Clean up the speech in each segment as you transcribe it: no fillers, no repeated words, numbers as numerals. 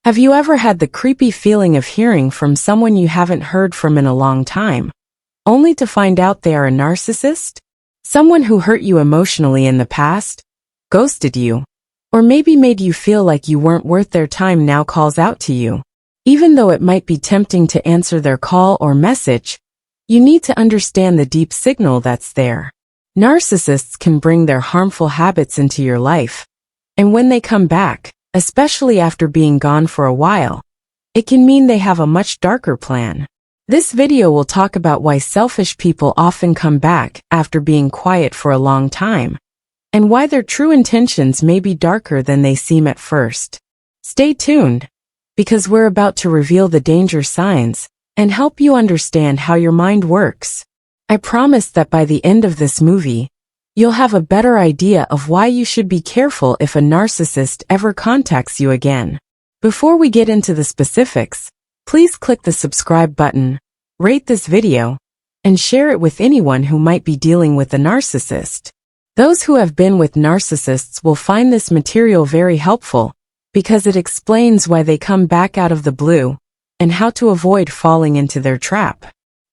Have you ever had the creepy feeling of hearing from someone you haven't heard from in a long time, only to find out they are a narcissist? Someone who hurt you emotionally in the past, ghosted you, or maybe made you feel like you weren't worth their time now calls out to you. Even though it might be tempting to answer their call or message, you need to understand the deep signal that's there. Narcissists can bring their harmful habits into your life, and when they come back, especially after being gone for a while, it can mean they have a much darker plan. This video will talk about why selfish people often come back after being quiet for a long time, and why their true intentions may be darker than they seem at first. Stay tuned, because we're about to reveal the danger signs and help you understand how your mind works. I promise that by the end of this movie, you'll have a better idea of why you should be careful if a narcissist ever contacts you again. Before we get into the specifics, please click the subscribe button, rate this video, and share it with anyone who might be dealing with a narcissist. Those who have been with narcissists will find this material very helpful because it explains why they come back out of the blue and how to avoid falling into their trap.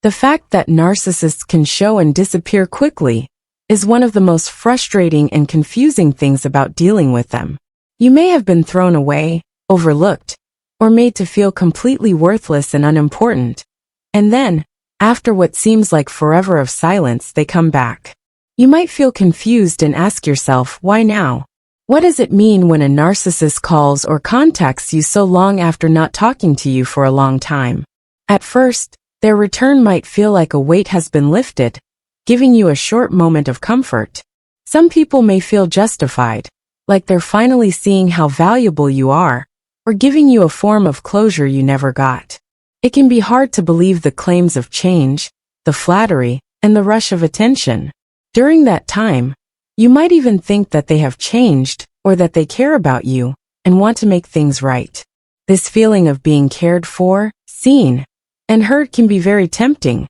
The fact that narcissists can show and disappear quickly is one of the most frustrating and confusing things about dealing with them. You may have been thrown away, overlooked, or made to feel completely worthless and unimportant, and then, after what seems like forever of silence, they come back. You might feel confused and ask yourself, why now? What does it mean when a narcissist calls or contacts you so long after not talking to you for a long time? At first, their return might feel like a weight has been lifted, giving you a short moment of comfort. Some people may feel justified, like they're finally seeing how valuable you are, or giving you a form of closure you never got. It can be hard to believe the claims of change, the flattery, and the rush of attention. During that time, you might even think that they have changed, or that they care about you, and want to make things right. This feeling of being cared for, seen, and heard can be very tempting,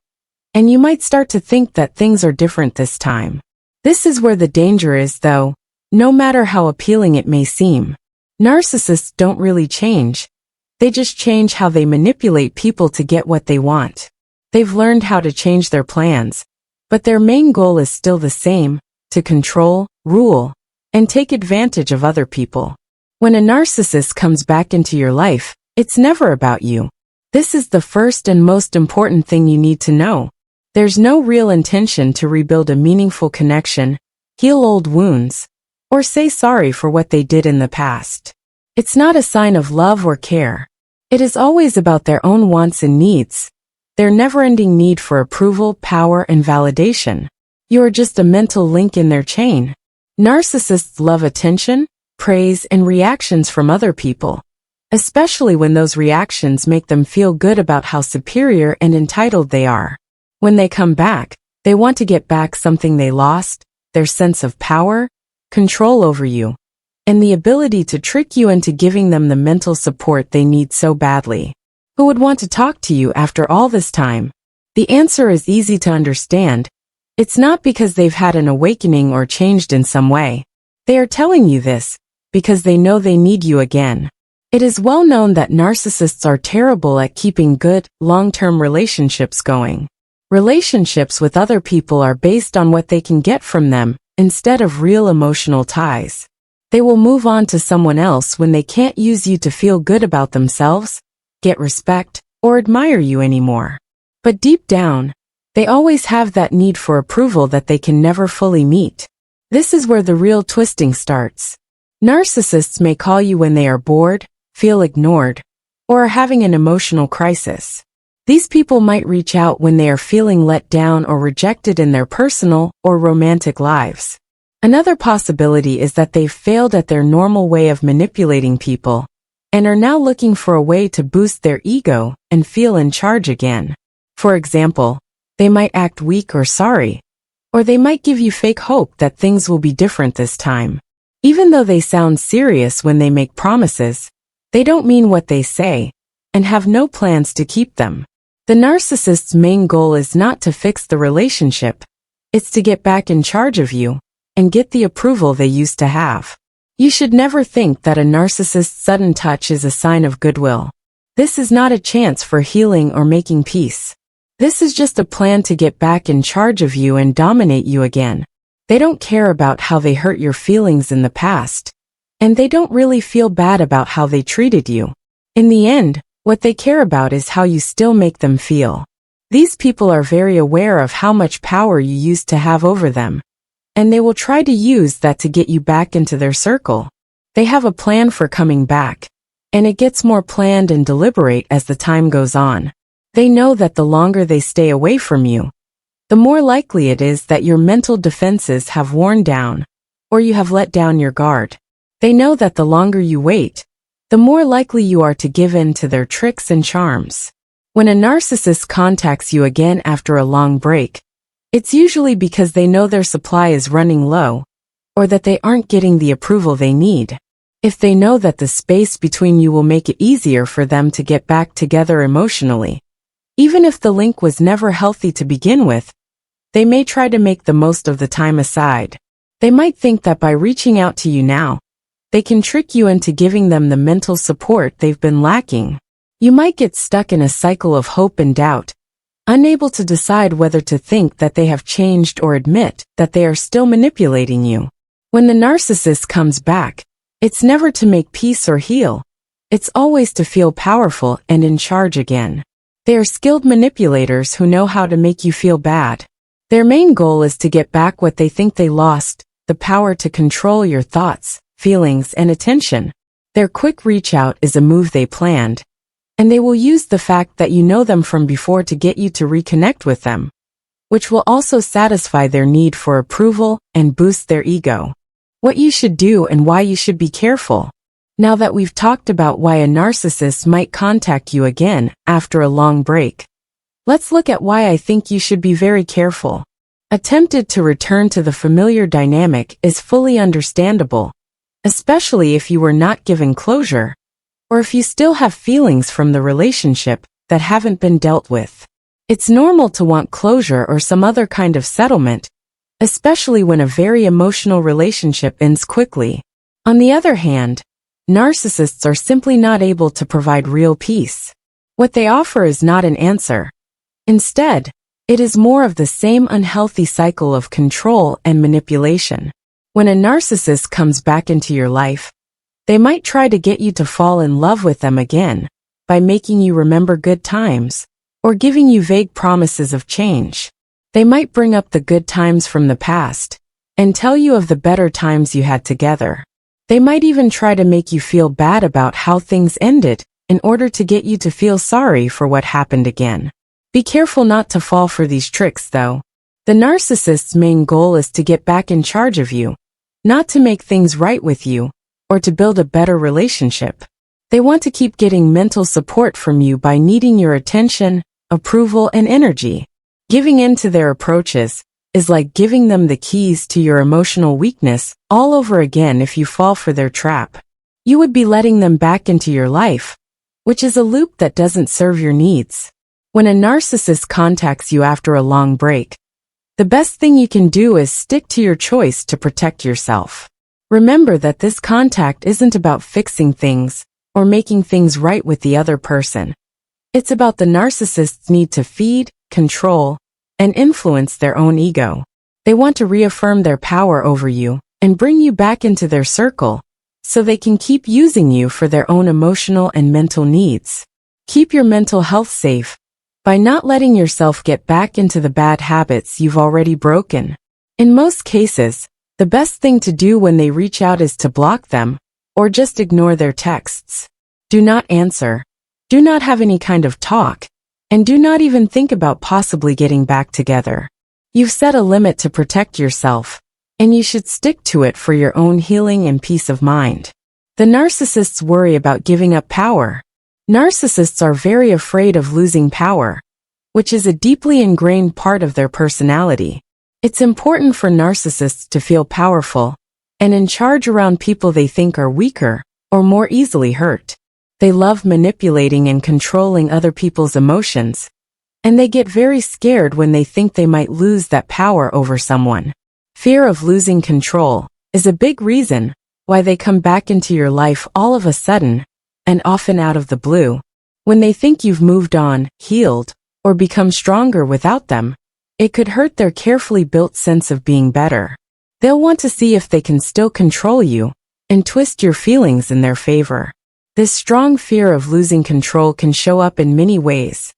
and you might start to think that things are different this time. This is where the danger is, though, no matter how appealing it may seem. Narcissists don't really change. They just change how they manipulate people to get what they want. They've learned how to change their plans, but their main goal is still the same: to control, rule, and take advantage of other people. When a narcissist comes back into your life, it's never about you. This is the first and most important thing you need to know. There's no real intention to rebuild a meaningful connection, heal old wounds, or say sorry for what they did in the past. It's not a sign of love or care. It is always about their own wants and needs, their never-ending need for approval, power, and validation. You are just a mental link in their chain. Narcissists love attention, praise, and reactions from other people, especially when those reactions make them feel good about how superior and entitled they are. When they come back, they want to get back something they lost: their sense of power, control over you, and the ability to trick you into giving them the mental support they need so badly. Who would want to talk to you after all this time? The answer is easy to understand. It's not because they've had an awakening or changed in some way. They are telling you this because they know they need you again. It is well known that narcissists are terrible at keeping good, long-term relationships going. Relationships with other people are based on what they can get from them, instead of real emotional ties. They will move on to someone else when they can't use you to feel good about themselves, get respect, or admire you anymore. But deep down, they always have that need for approval that they can never fully meet. This is where the real twisting starts. Narcissists may call you when they are bored, feel ignored, or are having an emotional crisis. These people might reach out when they are feeling let down or rejected in their personal or romantic lives. Another possibility is that they've failed at their normal way of manipulating people, and are now looking for a way to boost their ego and feel in charge again. For example, they might act weak or sorry, or they might give you fake hope that things will be different this time. Even though they sound serious when they make promises, they don't mean what they say, and have no plans to keep them. The narcissist's main goal is not to fix the relationship, it's to get back in charge of you, and get the approval they used to have. You should never think that a narcissist's sudden touch is a sign of goodwill. This is not a chance for healing or making peace. This is just a plan to get back in charge of you and dominate you again. They don't care about how they hurt your feelings in the past, and they don't really feel bad about how they treated you. In the end, what they care about is how you still make them feel. These people are very aware of how much power you used to have over them, and they will try to use that to get you back into their circle. They have a plan for coming back, and it gets more planned and deliberate as the time goes on. They know that the longer they stay away from you, the more likely it is that your mental defenses have worn down, or you have let down your guard. They know that the longer you wait, the more likely you are to give in to their tricks and charms. When a narcissist contacts you again after a long break, it's usually because they know their supply is running low, or that they aren't getting the approval they need. If they know that the space between you will make it easier for them to get back together emotionally, even if the link was never healthy to begin with, they may try to make the most of the time aside. They might think that by reaching out to you now, they can trick you into giving them the mental support they've been lacking. You might get stuck in a cycle of hope and doubt, unable to decide whether to think that they have changed or admit that they are still manipulating you. When the narcissist comes back, it's never to make peace or heal. It's always to feel powerful and in charge again. They are skilled manipulators who know how to make you feel bad. Their main goal is to get back what they think they lost, the power to control your thoughts, feelings, and attention. Their quick reach out is a move they planned, and they will use the fact that you know them from before to get you to reconnect with them, which will also satisfy their need for approval and boost their ego. What you should do and why you should be careful. Now that we've talked about why a narcissist might contact you again after a long break, let's look at why I think you should be very careful. Attempted to return to the familiar dynamic is fully understandable, especially if you were not given closure, or if you still have feelings from the relationship that haven't been dealt with. It's normal to want closure or some other kind of settlement, especially when a very emotional relationship ends quickly. On the other hand, narcissists are simply not able to provide real peace. What they offer is not an answer. Instead, it is more of the same unhealthy cycle of control and manipulation. When a narcissist comes back into your life, they might try to get you to fall in love with them again by making you remember good times or giving you vague promises of change. They might bring up the good times from the past and tell you of the better times you had together. They might even try to make you feel bad about how things ended in order to get you to feel sorry for what happened again. Be careful not to fall for these tricks, though. The narcissist's main goal is to get back in charge of you, not to make things right with you, or to build a better relationship. They want to keep getting mental support from you by needing your attention, approval, and energy. Giving in to their approaches is like giving them the keys to your emotional weakness all over again. If you fall for their trap, you would be letting them back into your life, which is a loop that doesn't serve your needs. When a narcissist contacts you after a long break, the best thing you can do is stick to your choice to protect yourself. Remember that this contact isn't about fixing things or making things right with the other person. It's about the narcissist's need to feed, control, and influence their own ego. They want to reaffirm their power over you and bring you back into their circle so they can keep using you for their own emotional and mental needs. Keep your mental health safe by not letting yourself get back into the bad habits you've already broken. In most cases, the best thing to do when they reach out is to block them or just ignore their texts. Do not answer. Do not have any kind of talk. And do not even think about possibly getting back together. You've set a limit to protect yourself, and you should stick to it for your own healing and peace of mind. The narcissists worry about giving up power. Narcissists are very afraid of losing power, which is a deeply ingrained part of their personality. It's important for narcissists to feel powerful and in charge around people they think are weaker or more easily hurt. They love manipulating and controlling other people's emotions, and they get very scared when they think they might lose that power over someone. Fear of losing control is a big reason why they come back into your life all of a sudden, and often out of the blue. When they think you've moved on, healed, or become stronger without them, it could hurt their carefully built sense of being better. They'll want to see if they can still control you and twist your feelings in their favor. This strong fear of losing control can show up in many ways,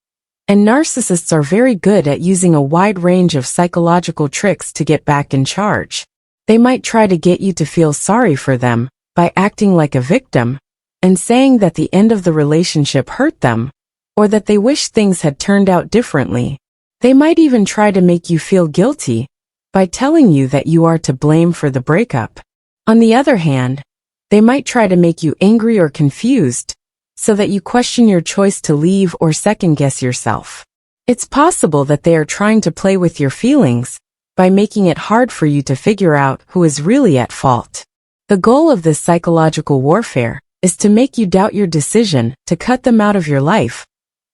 and narcissists are very good at using a wide range of psychological tricks to get back in charge. They might try to get you to feel sorry for them by acting like a victim and saying that the end of the relationship hurt them, or that they wish things had turned out differently. They might even try to make you feel guilty by telling you that you are to blame for the breakup. On the other hand, they might try to make you angry or confused so that you question your choice to leave or second-guess yourself. It's possible that they are trying to play with your feelings by making it hard for you to figure out who is really at fault. The goal of this psychological warfare is to make you doubt your decision to cut them out of your life,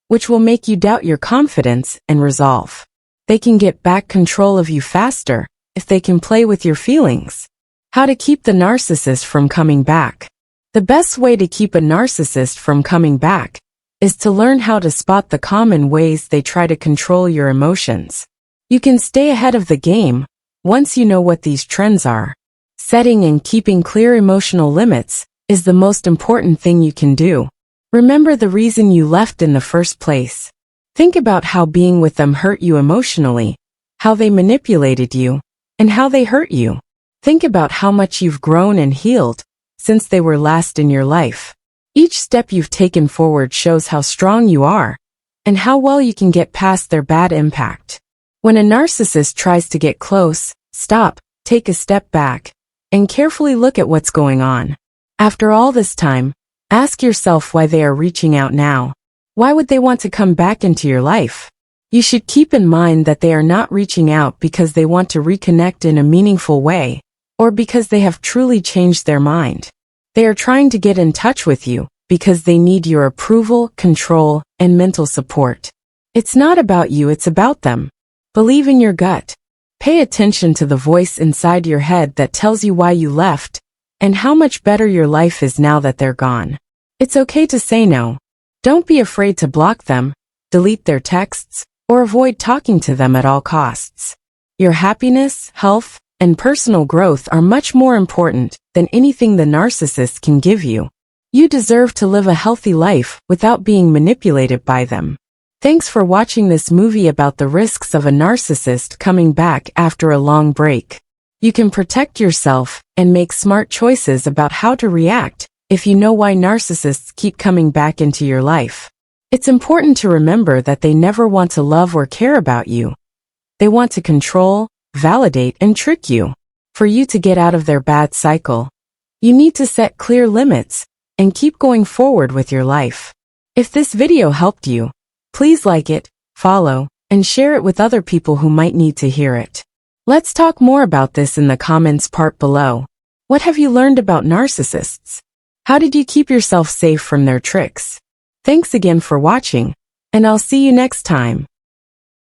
which will make you doubt your confidence and resolve. They can get back control of you faster if they can play with your feelings. How to keep the narcissist from coming back. The best way to keep a narcissist from coming back is to learn how to spot the common ways they try to control your emotions. You can stay ahead of the game once you know what these trends are. Setting and keeping clear emotional limits is the most important thing you can do. Remember the reason you left in the first place. Think about how being with them hurt you emotionally, how they manipulated you, and how they hurt you. Think about how much you've grown and healed since they were last in your life. Each step you've taken forward shows how strong you are and how well you can get past their bad impact. When a narcissist tries to get close, stop, take a step back, and carefully look at what's going on. After all this time, ask yourself why they are reaching out now. Why would they want to come back into your life? You should keep in mind that they are not reaching out because they want to reconnect in a meaningful way, or because they have truly changed their mind. They are trying to get in touch with you because they need your approval, control, and mental support. It's not about you, it's about them. Believe in your gut. Pay attention to the voice inside your head that tells you why you left and how much better your life is now that they're gone. It's okay to say no. Don't be afraid to block them, delete their texts, or avoid talking to them at all costs. Your happiness, health, and personal growth are much more important than anything the narcissist can give you. You deserve to live a healthy life without being manipulated by them. Thanks for watching this movie about the risks of a narcissist coming back after a long break. You can protect yourself and make smart choices about how to react if you know why narcissists keep coming back into your life. It's important to remember that they never want to love or care about you. They want to control, validate, and trick you. For you to get out of their bad cycle, you need to set clear limits and keep going forward with your life. If this video helped you, please like it, follow, and share it with other people who might need to hear it. Let's talk more about this in the comments part below. What have you learned about narcissists? How did you keep yourself safe from their tricks? Thanks again for watching, and I'll see you next time.